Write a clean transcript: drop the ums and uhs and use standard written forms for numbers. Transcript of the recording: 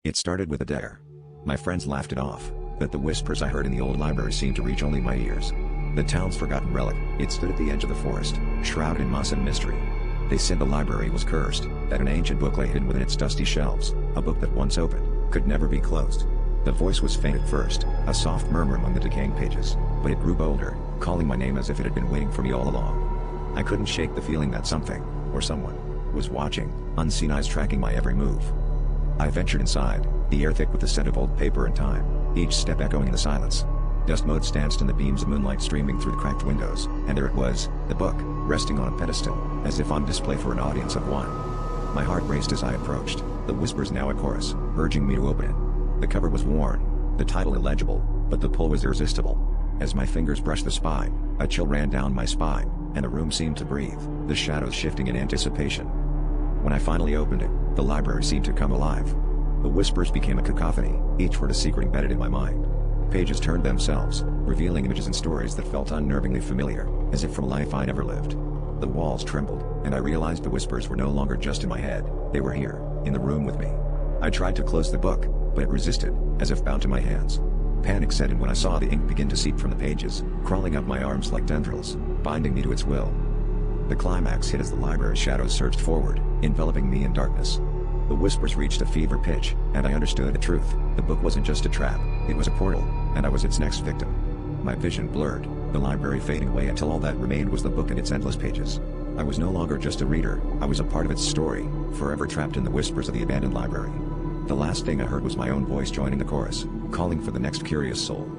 It started with a dare. My friends laughed it off, but the whispers I heard in the old library seemed to reach only my ears. The town's forgotten relic, it stood at the edge of the forest, shrouded in moss and mystery. They said the library was cursed, that an ancient book lay hidden within its dusty shelves, a book that once opened, could never be closed. The voice was faint at first, a soft murmur among the decaying pages, but it grew bolder, calling my name as if it had been waiting for me all along. I couldn't shake the feeling that something, or someone, was watching, unseen eyes tracking my every move. I ventured inside, the air thick with the scent of old paper and time, each step echoing in the silence. Dust motes danced in the beams of moonlight streaming through the cracked windows, and there it was, the book, resting on a pedestal, as if on display for an audience of one. My heart raced as I approached, the whispers now a chorus, urging me to open it. The cover was worn, the title illegible, but the pull was irresistible. As my fingers brushed the spine, a chill ran down my spine, and the room seemed to breathe, the shadows shifting in anticipation. When I finally opened it, the library seemed to come alive. The whispers became a cacophony, each word a secret embedded in my mind. Pages turned themselves, revealing images and stories that felt unnervingly familiar, as if from a life I never lived. The walls trembled, and I realized the whispers were no longer just in my head, they were here, in the room with me. I tried to close the book, but it resisted, as if bound to my hands. Panic set in when I saw the ink begin to seep from the pages, crawling up my arms like tendrils, binding me to its will. The climax hit as the library's shadows surged forward, enveloping me in darkness. The whispers reached a fever pitch, and I understood the truth. The book wasn't just a trap, it was a portal, and I was its next victim. My vision blurred, the library fading away until all that remained was the book and its endless pages. I was no longer just a reader, I was a part of its story, forever trapped in the whispers of the abandoned library. The last thing I heard was my own voice joining the chorus, calling for the next curious soul.